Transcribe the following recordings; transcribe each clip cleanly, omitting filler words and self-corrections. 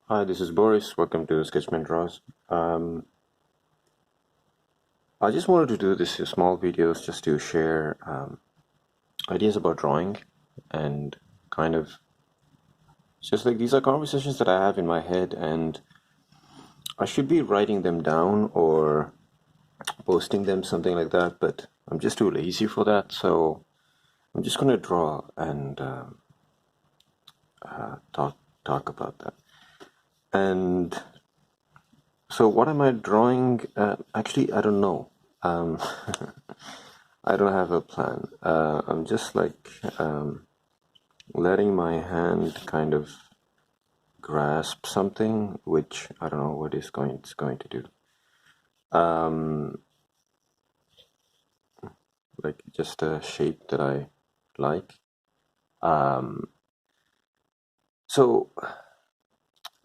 Hi, this is Boris. Welcome to Sketchman Draws. Um, I just wanted to do this small videos just to share ideas about drawing and kind of just like these are conversations that I have in my head and I should be writing them down or posting them, something like that, but I'm just too lazy for that. So I'm just gonna draw and talk about that. And so what am I drawing? Actually, I don't know. Um, I don't have a plan. I'm just like letting my hand kind of grasp something, which I don't know what it's going to do. Um, like just a shape that I like. Um, so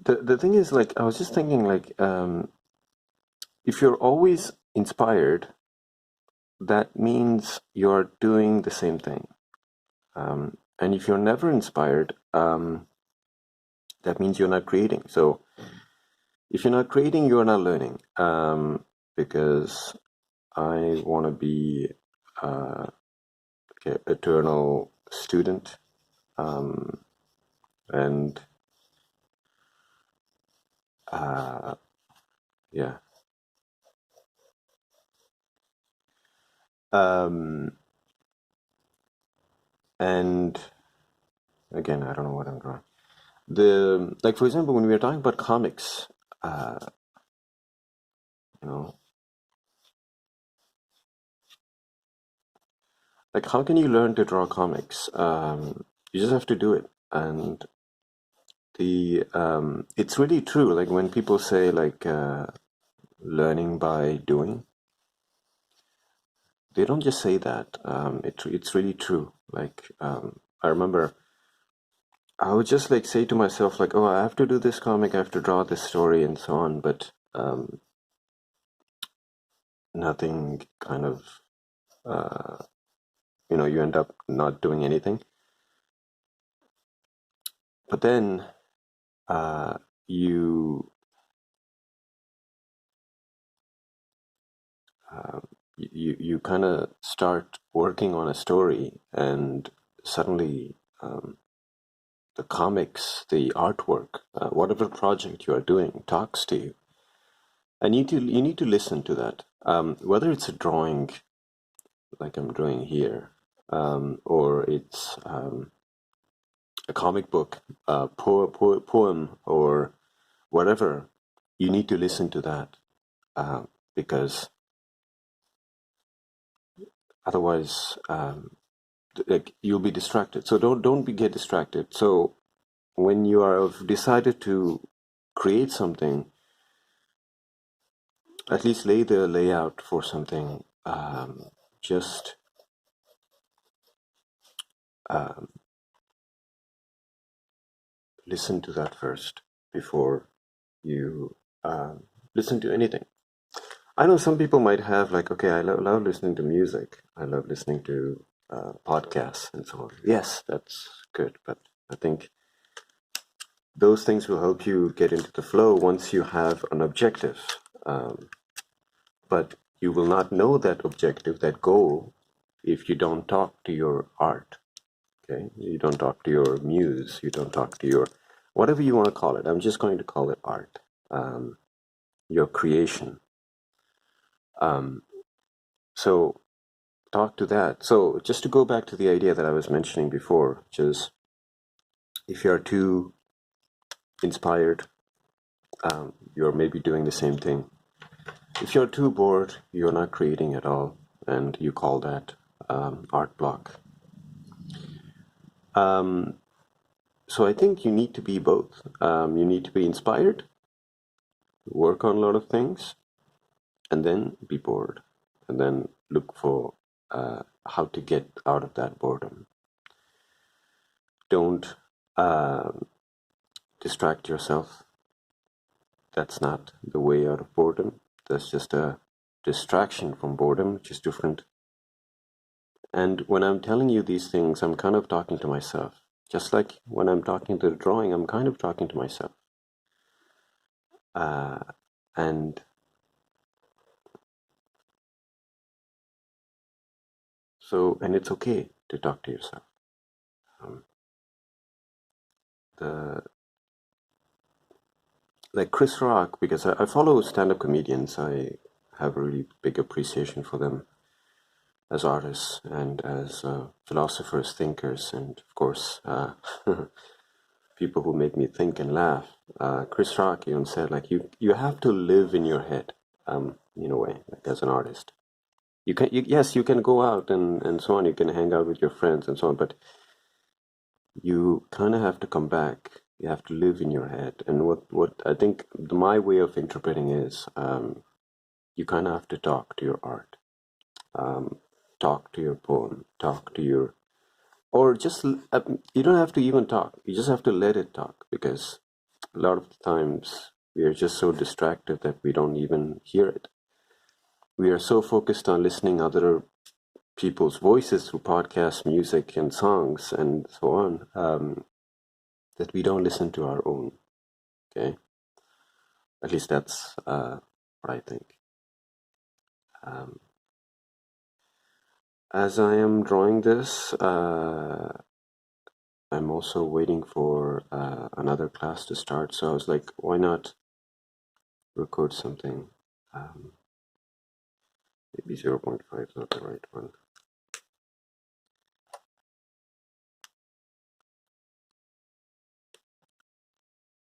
the thing is, like, I was just thinking, like, if you're always inspired, that means you're doing the same thing. And if you're never inspired, that means you're not creating. So if you're not creating, you're not learning. Because I want to be like an eternal student, um, and uh, yeah. Um, and again, I don't know what I'm drawing. The like, for example, when we were talking about comics, uh, you know, like how can you learn to draw comics? You just have to do it, and the it's really true. Like when people say like learning by doing, they don't just say that. It's really true. Like I remember I would just like say to myself like, oh, I have to do this comic, I have to draw this story, and so on. But nothing kind of you end up not doing anything. But then uh, you you kind of start working on a story, and suddenly the comics, the artwork, whatever project you are doing, talks to you. And you need to listen to that. Whether it's a drawing like I'm drawing here, or it's a comic book, poem, or whatever, you need to listen to that uh, because otherwise, like you'll be distracted. So get distracted. So when you have decided to create something, at least lay the layout for something. Just um, listen to that first before you listen to anything. I know some people might have like, okay, I love listening to music. I love listening to podcasts and so on. Yes, that's good, but I think those things will help you get into the flow once you have an objective. Um, but you will not know that objective, that goal, if you don't talk to your art. Okay, you don't talk to your muse. You don't talk to your whatever you want to call it. I'm just going to call it art. Your creation. Um, so talk to that. So just to go back to the idea that I was mentioning before, which is if you're too inspired, you're maybe doing the same thing. If you're too bored, you're not creating at all, and you call that art block. So I think you need to be both. You need to be inspired, work on a lot of things, and then be bored, and then look for how to get out of that boredom. Don't distract yourself. That's not the way out of boredom. That's just a distraction from boredom, which is different. And when I'm telling you these things, I'm kind of talking to myself. Just like when I'm talking to the drawing, I'm kind of talking to myself. and it's okay to talk to yourself. Um, the Like Chris Rock, because I follow stand-up comedians. I have a really big appreciation for them as artists and as philosophers, thinkers, and of course, people who make me think and laugh. Chris Rock even said, like, you have to live in your head, in a way, like as an artist. Yes, you can go out and so on. You can hang out with your friends and so on, but you kind of have to come back. You have to live in your head. And what I think my way of interpreting is, you kind of have to talk to your art, um, talk to your poem, talk to your, or just, you don't have to even talk. You just have to let it talk, because a lot of the times we are just so distracted that we don't even hear it. We are so focused on listening other people's voices through podcasts, music, and songs, and so on, that we don't listen to our own. Okay, at least that's what I think. Um, as I am drawing this, I'm also waiting for another class to start. So I was like, why not record something? Um, maybe 0.5 is not the right one.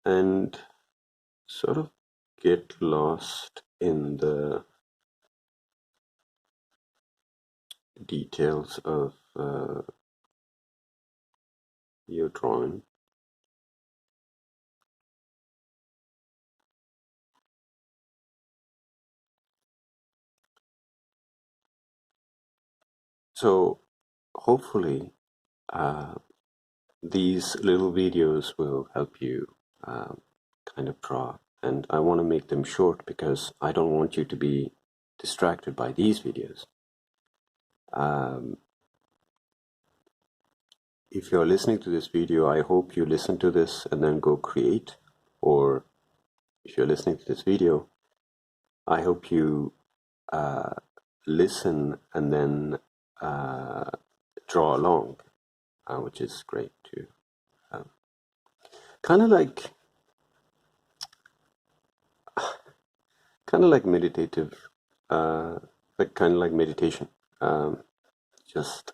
And sort of get lost in the details of your drawing. So hopefully these little videos will help you kind of draw. And I want to make them short because I don't want you to be distracted by these videos. If you're listening to this video, I hope you listen to this and then go create. Or if you're listening to this video, I hope you listen and then draw along, which is great too. Kind of like meditative, kind of like meditation. Just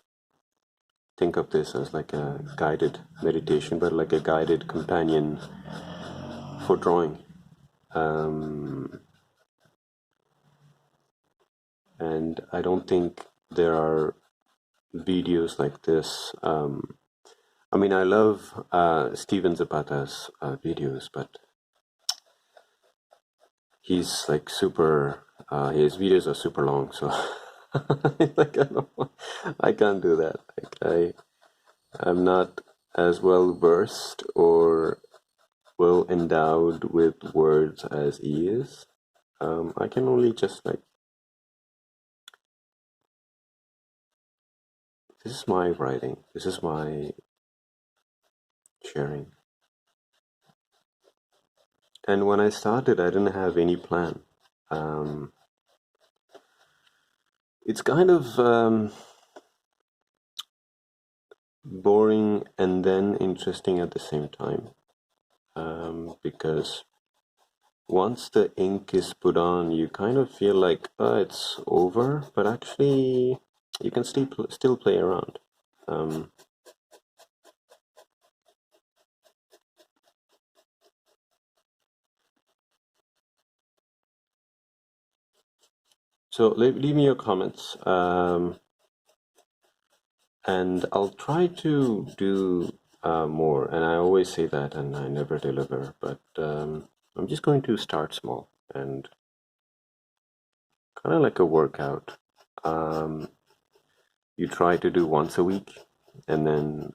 think of this as like a guided meditation, but like a guided companion for drawing. And I don't think there are videos like this. I mean, I love Steven Zapata's videos, but he's like super. His videos are super long, so like I can't do that. Like I'm not as well versed or well endowed with words as he is. I can only just like, this is my writing, this is my sharing. And when I started, I didn't have any plan. It's kind of boring and then interesting at the same time, because once the ink is put on, you kind of feel like it's over, but actually you can still play around. So leave me your comments, and I'll try to do more. And I always say that, and I never deliver. But I'm just going to start small and kind of like a workout. You try to do once a week, and then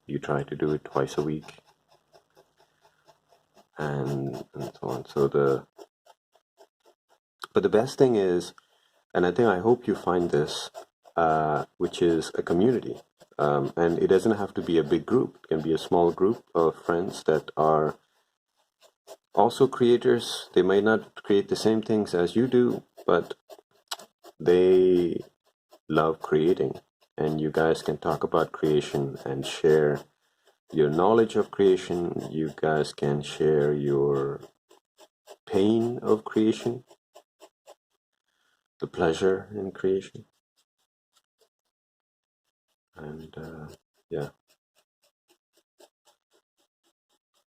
you try to do it twice a week, and so on. But the best thing is, and I hope you find this, which is a community. And it doesn't have to be a big group. It can be a small group of friends that are also creators. They might not create the same things as you do, but they love creating. And you guys can talk about creation and share your knowledge of creation. You guys can share your pain of creation, the pleasure in creation. And yeah,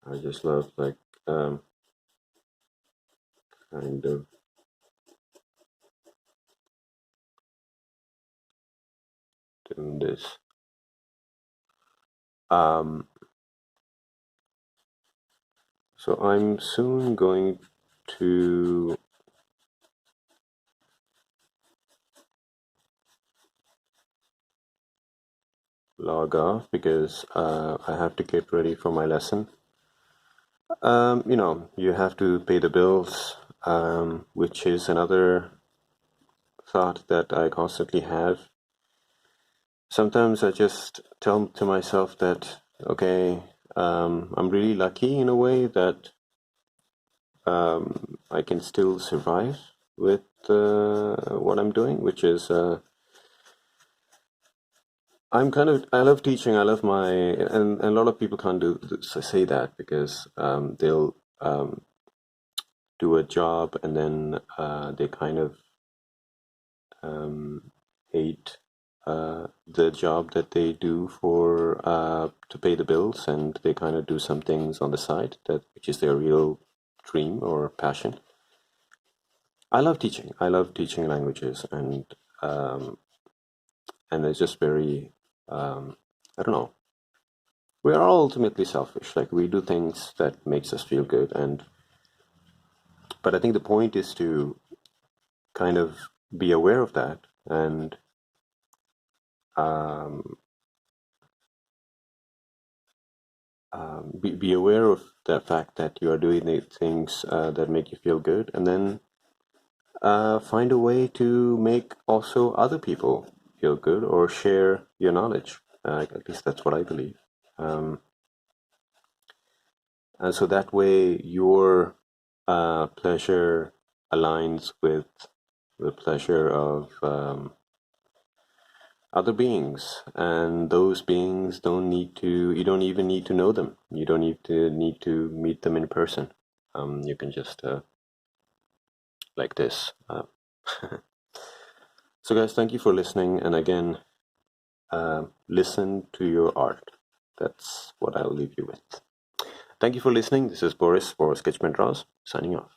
I just love like kind of doing this. So I'm soon going to log off because I have to get ready for my lesson. You have to pay the bills, which is another thought that I constantly have. Sometimes I just tell to myself that, okay, I'm really lucky in a way that I can still survive with what I'm doing, which is I love teaching. I love and a lot of people can't say that because they'll do a job and then they kind of hate the job that they do for to pay the bills, and they kind of do some things on the side which is their real dream or passion. I love teaching. I love teaching languages, and it's just very I don't know. We are all ultimately selfish. Like we do things that makes us feel good, but I think the point is to kind of be aware of that and um, be aware of the fact that you are doing the things that make you feel good, and then find a way to make also other people feel good or share your knowledge. At least that's what I believe. Um, and so that way your pleasure aligns with the pleasure of other beings, and those beings you don't even need to know them. You don't need to meet them in person. You can just like this. So guys, thank you for listening, and again, listen to your art. That's what I'll leave you with. Thank you for listening. This is Boris for Sketchman Draws, signing off.